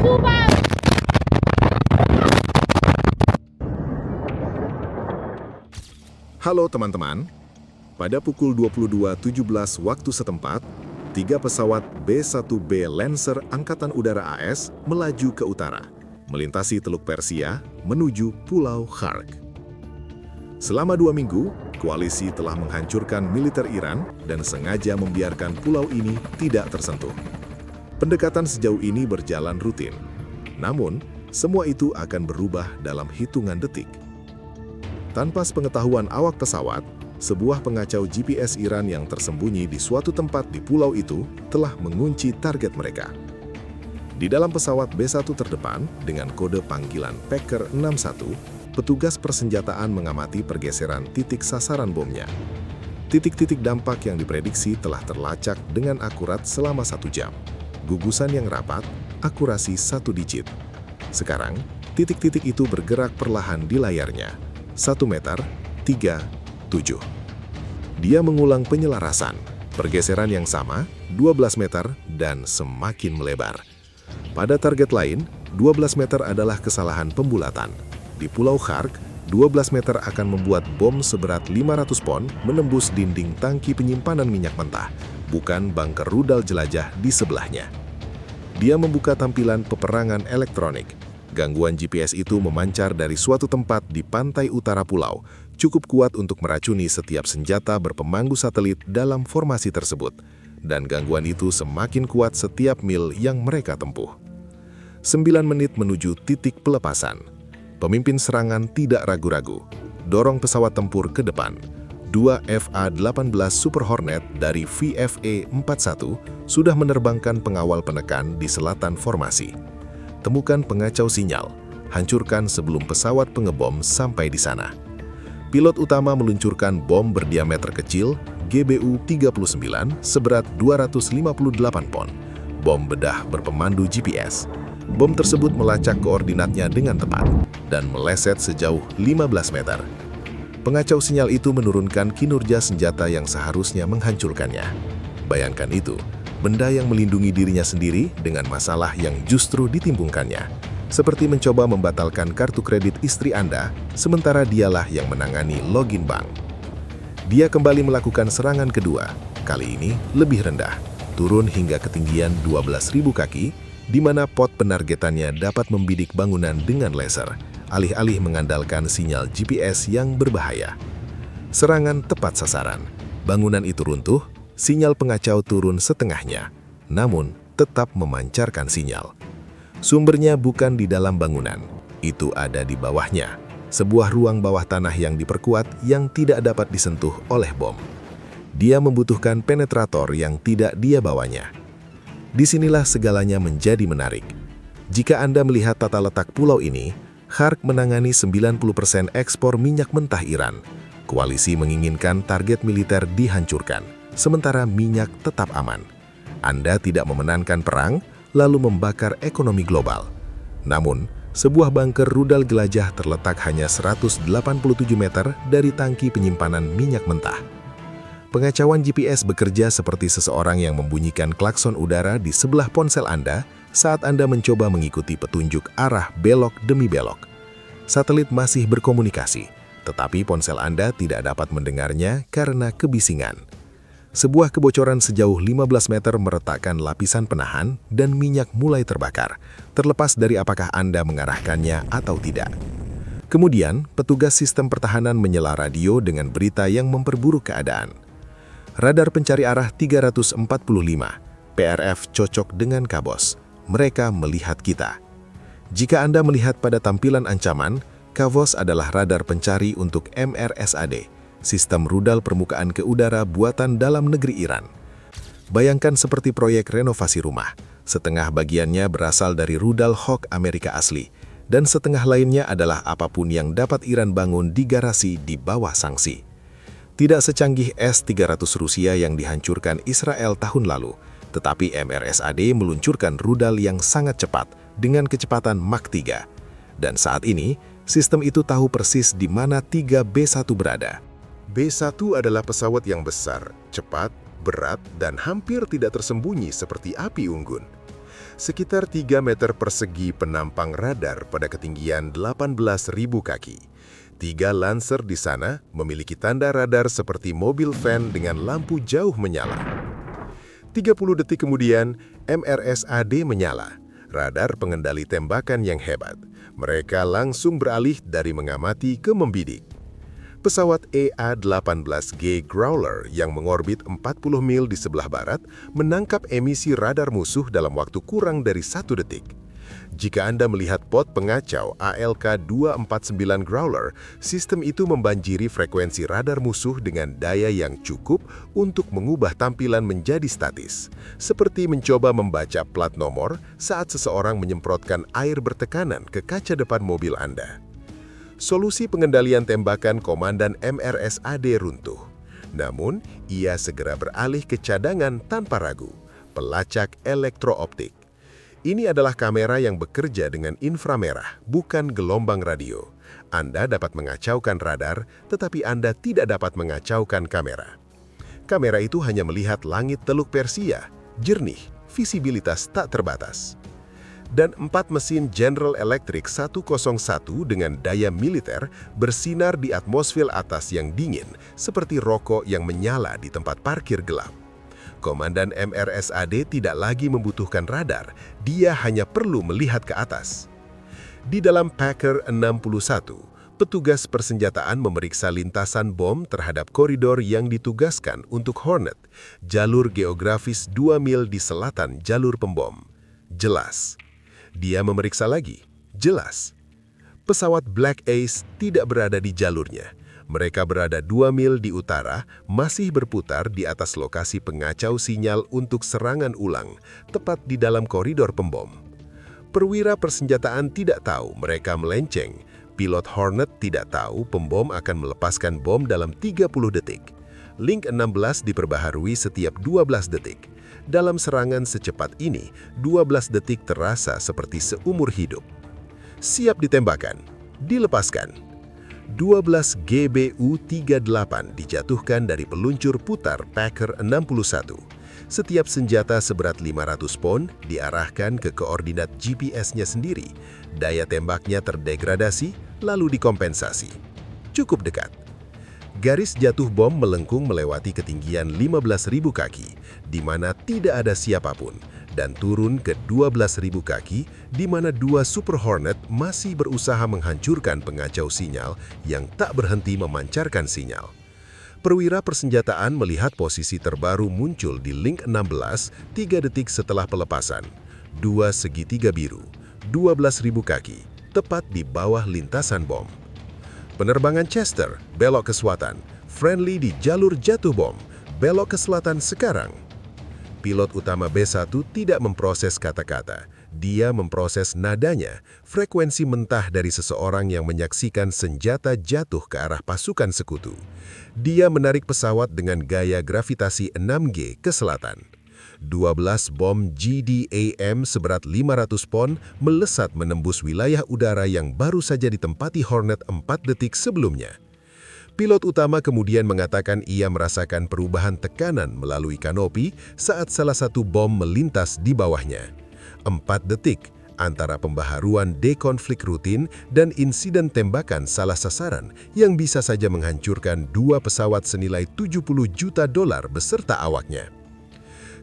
Subang. Halo teman-teman, pada pukul 22.17 waktu setempat, 3 pesawat B-1B Lancer Angkatan Udara AS melaju ke utara, melintasi Teluk Persia menuju Pulau Khark. Selama 2 minggu, koalisi telah menghancurkan militer Iran dan sengaja membiarkan pulau ini tidak tersentuh. Pendekatan sejauh ini berjalan rutin, namun semua itu akan berubah dalam hitungan detik. Tanpa sepengetahuan awak pesawat, sebuah pengacau GPS Iran yang tersembunyi di suatu tempat di pulau itu telah mengunci target mereka. Di dalam pesawat B-1 terdepan, dengan kode panggilan Packer 61, petugas persenjataan mengamati pergeseran titik sasaran bomnya. Titik-titik dampak yang diprediksi telah terlacak dengan akurat selama 1 jam. Gugusan yang rapat, akurasi 1 digit. Sekarang, titik-titik itu bergerak perlahan di layarnya. 1 meter, 3, 7. Dia mengulang penyelarasan, pergeseran yang sama, 12 meter, dan semakin melebar. Pada target lain, 12 meter adalah kesalahan pembulatan. Di Pulau Khark, 12 meter akan membuat bom seberat 500 pon menembus dinding tangki penyimpanan minyak mentah, bukan bunker rudal jelajah di sebelahnya. Dia membuka tampilan peperangan elektronik. Gangguan GPS itu memancar dari suatu tempat di pantai utara pulau, cukup kuat untuk meracuni setiap senjata berpemanggu satelit dalam formasi tersebut. Dan gangguan itu semakin kuat setiap mil yang mereka tempuh. 9 menit menuju titik pelepasan. Pemimpin serangan tidak ragu-ragu. Dorong pesawat tempur ke depan. 2 FA-18 Super Hornet dari VFA-41 sudah menerbangkan pengawal penekan di selatan formasi. Temukan pengacau sinyal, hancurkan sebelum pesawat pengebom sampai di sana. Pilot utama meluncurkan bom berdiameter kecil GBU-39 seberat 258 pon. Bom bedah berpemandu GPS. Bom tersebut melacak koordinatnya dengan tepat dan meleset sejauh 15 meter. Pengacau sinyal itu menurunkan kinerja senjata yang seharusnya menghancurkannya. Bayangkan itu. Benda yang melindungi dirinya sendiri dengan masalah yang justru ditimbulkannya. Seperti mencoba membatalkan kartu kredit istri Anda, sementara dialah yang menangani login bank. Dia kembali melakukan serangan kedua, kali ini lebih rendah, turun hingga ketinggian 12.000 kaki, di mana pot penargetannya dapat membidik bangunan dengan laser, alih-alih mengandalkan sinyal GPS yang berbahaya. Serangan tepat sasaran, bangunan itu runtuh, sinyal pengacau turun setengahnya, namun tetap memancarkan sinyal. Sumbernya bukan di dalam bangunan, itu ada di bawahnya, sebuah ruang bawah tanah yang diperkuat yang tidak dapat disentuh oleh bom. Dia membutuhkan penetrator yang tidak dia bawanya. Disinilah segalanya menjadi menarik. Jika Anda melihat tata letak pulau ini, Khark menangani 90% ekspor minyak mentah Iran. Koalisi menginginkan target militer dihancurkan, sementara minyak tetap aman. Anda tidak memenangkan perang, lalu membakar ekonomi global. Namun, sebuah bunker rudal jelajah terletak hanya 187 meter dari tangki penyimpanan minyak mentah. Pengacauan GPS bekerja seperti seseorang yang membunyikan klakson udara di sebelah ponsel Anda saat Anda mencoba mengikuti petunjuk arah belok demi belok. Satelit masih berkomunikasi, tetapi ponsel Anda tidak dapat mendengarnya karena kebisingan. Sebuah kebocoran sejauh 15 meter meretakkan lapisan penahan dan minyak mulai terbakar, terlepas dari apakah Anda mengarahkannya atau tidak. Kemudian, petugas sistem pertahanan menyela radio dengan berita yang memperburuk keadaan. Radar pencari arah 345, PRF cocok dengan Kavos. Mereka melihat kita. Jika Anda melihat pada tampilan ancaman, Kavos adalah radar pencari untuk MRSAD. Sistem rudal permukaan ke udara buatan dalam negeri Iran. Bayangkan seperti proyek renovasi rumah. Setengah bagiannya berasal dari rudal Hawk Amerika asli, dan setengah lainnya adalah apapun yang dapat Iran bangun di garasi di bawah sanksi. Tidak secanggih S-300 Rusia yang dihancurkan Israel tahun lalu, tetapi MRSAD meluncurkan rudal yang sangat cepat dengan kecepatan Mach 3. Dan saat ini, sistem itu tahu persis di mana 3 B-1 berada. B-1 adalah pesawat yang besar, cepat, berat, dan hampir tidak tersembunyi seperti api unggun. Sekitar 3 meter persegi penampang radar pada ketinggian 18.000 kaki. 3 Lancer di sana memiliki tanda radar seperti mobil van dengan lampu jauh menyala. 30 detik kemudian, MRSAD menyala. Radar pengendali tembakan yang hebat. Mereka langsung beralih dari mengamati ke membidik. Pesawat EA-18G Growler yang mengorbit 40 mil di sebelah barat menangkap emisi radar musuh dalam waktu kurang dari 1 detik. Jika Anda melihat pot pengacau ALK-249 Growler, sistem itu membanjiri frekuensi radar musuh dengan daya yang cukup untuk mengubah tampilan menjadi statis, seperti mencoba membaca plat nomor saat seseorang menyemprotkan air bertekanan ke kaca depan mobil Anda. Solusi pengendalian tembakan Komandan MRSAD runtuh. Namun, ia segera beralih ke cadangan tanpa ragu, pelacak elektrooptik. Ini adalah kamera yang bekerja dengan inframerah, bukan gelombang radio. Anda dapat mengacaukan radar, tetapi Anda tidak dapat mengacaukan kamera. Kamera itu hanya melihat langit Teluk Persia, jernih, visibilitas tak terbatas. Dan 4 mesin General Electric 101 dengan daya militer bersinar di atmosfer atas yang dingin, seperti rokok yang menyala di tempat parkir gelap. Komandan MRSAD tidak lagi membutuhkan radar, dia hanya perlu melihat ke atas. Di dalam Packer 61, petugas persenjataan memeriksa lintasan bom terhadap koridor yang ditugaskan untuk Hornet, jalur geografis 2 mil di selatan jalur pembom. Jelas. Dia memeriksa lagi. Jelas. Pesawat Black Ace tidak berada di jalurnya. Mereka berada 2 mil di utara, masih berputar di atas lokasi pengacau sinyal untuk serangan ulang, tepat di dalam koridor pembom. Perwira persenjataan tidak tahu mereka melenceng. Pilot Hornet tidak tahu pembom akan melepaskan bom dalam 30 detik. Link 16 diperbaharui setiap 12 detik. Dalam serangan secepat ini, 12 detik terasa seperti seumur hidup. Siap ditembakkan, dilepaskan. 12 GBU-38 dijatuhkan dari peluncur putar Packer 61. Setiap senjata seberat 500 pon diarahkan ke koordinat GPS-nya sendiri. Daya tembaknya terdegradasi, lalu dikompensasi. Cukup dekat. Garis jatuh bom melengkung melewati ketinggian 15.000 kaki, di mana tidak ada siapapun, dan turun ke 12.000 kaki, di mana 2 Super Hornet masih berusaha menghancurkan pengacau sinyal yang tak berhenti memancarkan sinyal. Perwira persenjataan melihat posisi terbaru muncul di Link 16 3 detik setelah pelepasan. 2 segitiga biru, 12.000 kaki, tepat di bawah lintasan bom. Penerbangan Chester, belok ke selatan. Friendly di jalur jatuh bom, belok ke selatan sekarang. Pilot utama B1 tidak memproses kata-kata. Dia memproses nadanya, frekuensi mentah dari seseorang yang menyaksikan senjata jatuh ke arah pasukan sekutu. Dia menarik pesawat dengan gaya gravitasi 6G ke selatan. 12 bom GDAM seberat 500 pon melesat menembus wilayah udara yang baru saja ditempati Hornet 4 detik sebelumnya. Pilot utama kemudian mengatakan ia merasakan perubahan tekanan melalui kanopi saat salah satu bom melintas di bawahnya. 4 detik antara pembaharuan dekonflik rutin dan insiden tembakan salah sasaran yang bisa saja menghancurkan 2 pesawat senilai $70 juta beserta awaknya.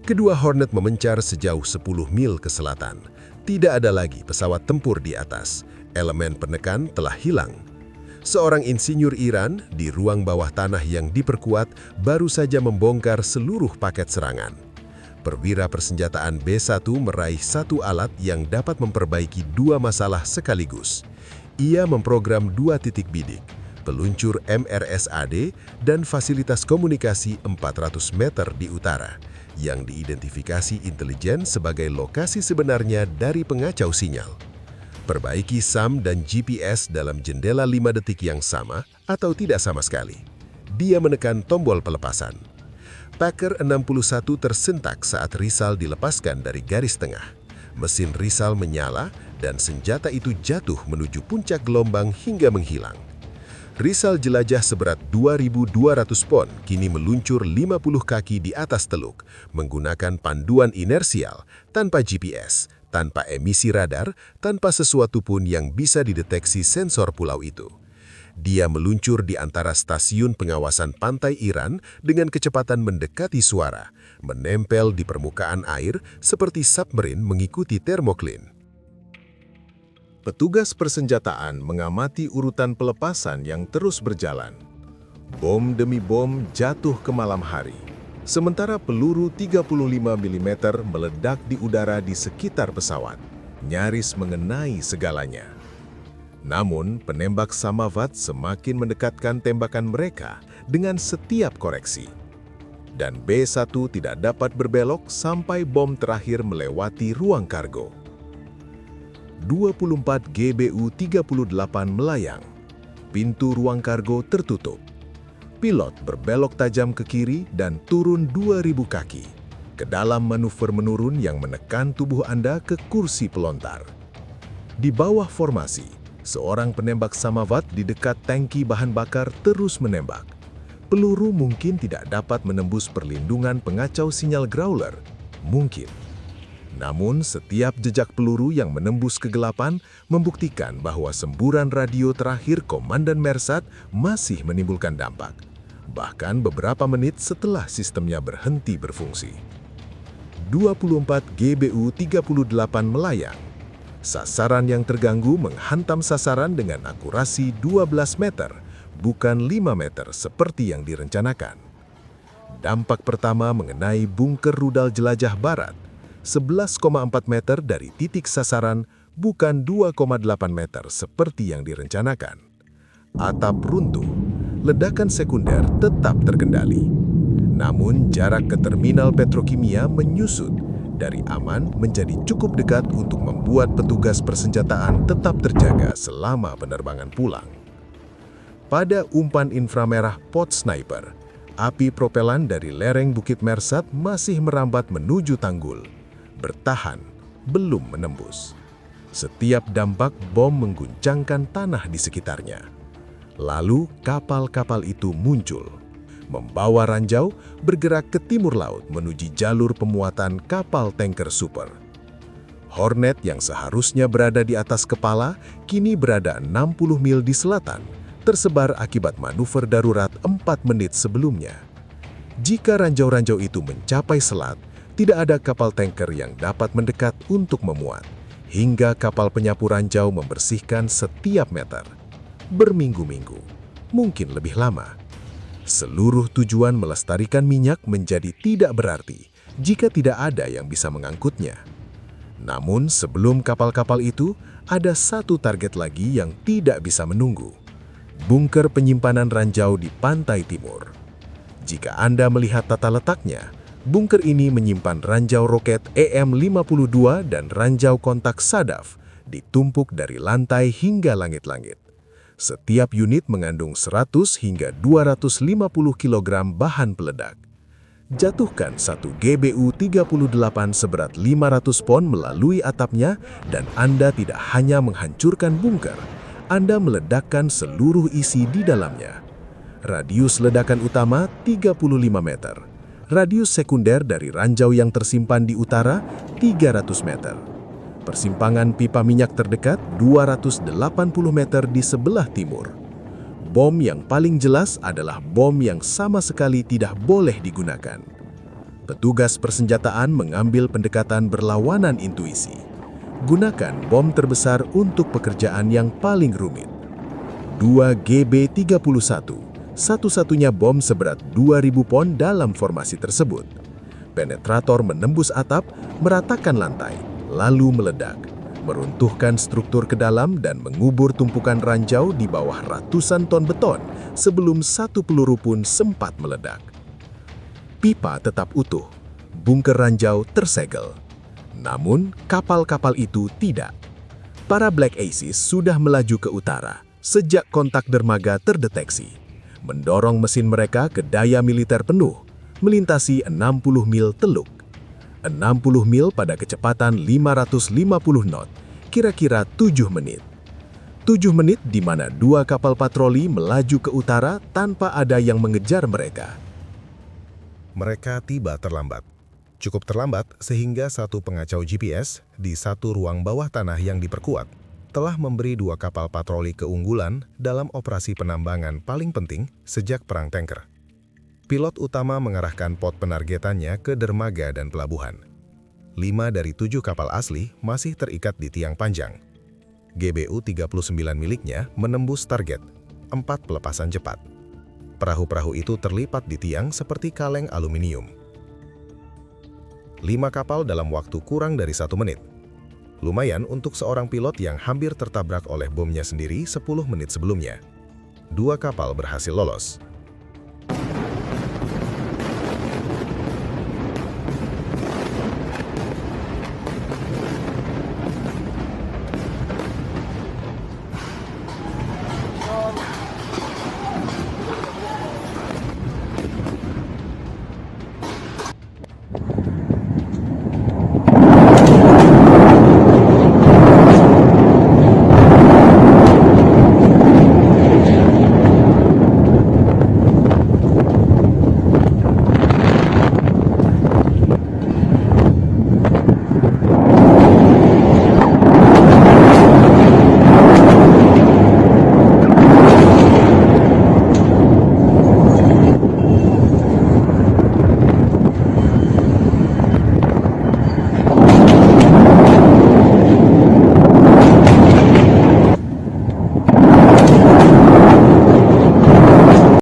Kedua Hornet memencar sejauh 10 mil ke selatan. Tidak ada lagi pesawat tempur di atas. Elemen penekan telah hilang. Seorang insinyur Iran di ruang bawah tanah yang diperkuat baru saja membongkar seluruh paket serangan. Perwira persenjataan B1 meraih 1 alat yang dapat memperbaiki 2 masalah sekaligus. Ia memprogram 2 titik bidik, peluncur MRSAD, dan fasilitas komunikasi 400 meter di utara, yang diidentifikasi intelijen sebagai lokasi sebenarnya dari pengacau sinyal. Perbaiki SAM dan GPS dalam jendela 5 detik yang sama atau tidak sama sekali. Dia menekan tombol pelepasan. Packer 61 tersentak saat risal dilepaskan dari garis tengah. Mesin risal menyala dan senjata itu jatuh menuju puncak gelombang hingga menghilang. Risal jelajah seberat 2.200 pon kini meluncur 50 kaki di atas teluk, menggunakan panduan inersial, tanpa GPS, tanpa emisi radar, tanpa sesuatu pun yang bisa dideteksi sensor pulau itu. Dia meluncur di antara stasiun pengawasan pantai Iran dengan kecepatan mendekati suara, menempel di permukaan air seperti submarine mengikuti termoklin. Petugas persenjataan mengamati urutan pelepasan yang terus berjalan. Bom demi bom jatuh ke malam hari, sementara peluru 35 mm meledak di udara di sekitar pesawat, nyaris mengenai segalanya. Namun, penembak Samawat semakin mendekatkan tembakan mereka dengan setiap koreksi. Dan B-1 tidak dapat berbelok sampai bom terakhir melewati ruang kargo. 24 GBU-38 melayang. Pintu ruang kargo tertutup. Pilot berbelok tajam ke kiri dan turun 2000 kaki ke dalam manuver menurun yang menekan tubuh Anda ke kursi pelontar. Di bawah formasi, seorang penembak Samawat di dekat tangki bahan bakar terus menembak. Peluru mungkin tidak dapat menembus perlindungan pengacau sinyal growler. Mungkin. Namun, setiap jejak peluru yang menembus kegelapan membuktikan bahwa semburan radio terakhir Komandan Mersat masih menimbulkan dampak. Bahkan beberapa menit setelah sistemnya berhenti berfungsi. 24 GBU-38 melayang. Sasaran yang terganggu menghantam sasaran dengan akurasi 12 meter, bukan 5 meter seperti yang direncanakan. Dampak pertama mengenai bunker rudal jelajah barat, 11,4 meter dari titik sasaran, bukan 2,8 meter seperti yang direncanakan. Atap runtuh, ledakan sekunder tetap terkendali. Namun jarak ke terminal petrokimia menyusut, dari aman menjadi cukup dekat untuk membuat petugas persenjataan tetap terjaga selama penerbangan pulang. Pada umpan inframerah pot sniper, api propelan dari lereng Bukit Mersat masih merambat menuju Tanggul. Bertahan, belum menembus. Setiap dampak bom mengguncangkan tanah di sekitarnya. Lalu kapal-kapal itu muncul. Membawa ranjau bergerak ke timur laut menuju jalur pemuatan kapal tanker super. Hornet yang seharusnya berada di atas kepala kini berada 60 mil di selatan, tersebar akibat manuver darurat 4 menit sebelumnya. Jika ranjau-ranjau itu mencapai selat, tidak ada kapal tanker yang dapat mendekat untuk memuat, hingga kapal penyapu ranjau membersihkan setiap meter. Berminggu-minggu, mungkin lebih lama. Seluruh tujuan melestarikan minyak menjadi tidak berarti jika tidak ada yang bisa mengangkutnya. Namun sebelum kapal-kapal itu, ada satu target lagi yang tidak bisa menunggu. Bunker penyimpanan ranjau di pantai timur. Jika Anda melihat tata letaknya, bunker ini menyimpan ranjau roket EM-52 dan ranjau kontak Sadaf, ditumpuk dari lantai hingga langit-langit. Setiap unit mengandung 100 hingga 250 kg bahan peledak. Jatuhkan satu GBU-38 seberat 500 pon melalui atapnya dan Anda tidak hanya menghancurkan bunker, Anda meledakkan seluruh isi di dalamnya. Radius ledakan utama 35 meter. Radius sekunder dari ranjau yang tersimpan di utara 300 meter. Persimpangan pipa minyak terdekat 280 meter di sebelah timur. Bom yang paling jelas adalah bom yang sama sekali tidak boleh digunakan. Petugas persenjataan mengambil pendekatan berlawanan intuisi. Gunakan bom terbesar untuk pekerjaan yang paling rumit. 2 GB-31, satu-satunya bom seberat 2000 pon dalam formasi tersebut. Penetrator menembus atap, meratakan lantai, lalu meledak, meruntuhkan struktur ke dalam dan mengubur tumpukan ranjau di bawah ratusan ton beton sebelum satu peluru pun sempat meledak. Pipa tetap utuh, bunker ranjau tersegel. Namun, kapal-kapal itu tidak. Para Black Aces sudah melaju ke utara sejak kontak dermaga terdeteksi, mendorong mesin mereka ke daya militer penuh, melintasi 60 mil teluk. 60 mil pada kecepatan 550 knot, kira-kira 7 menit. 7 menit di mana 2 kapal patroli melaju ke utara tanpa ada yang mengejar mereka. Mereka tiba terlambat. Cukup terlambat sehingga satu pengacau GPS di satu ruang bawah tanah yang diperkuat telah memberi 2 kapal patroli keunggulan dalam operasi penambangan paling penting sejak Perang Tanker. Pilot utama mengarahkan pot penargetannya ke dermaga dan pelabuhan. 5 dari 7 kapal asli masih terikat di tiang panjang. GBU-39 miliknya menembus target, 4 pelepasan cepat. Perahu-perahu itu terlipat di tiang seperti kaleng aluminium. 5 kapal dalam waktu kurang dari 1 menit. Lumayan untuk seorang pilot yang hampir tertabrak oleh bomnya sendiri 10 menit sebelumnya. 2 kapal berhasil lolos.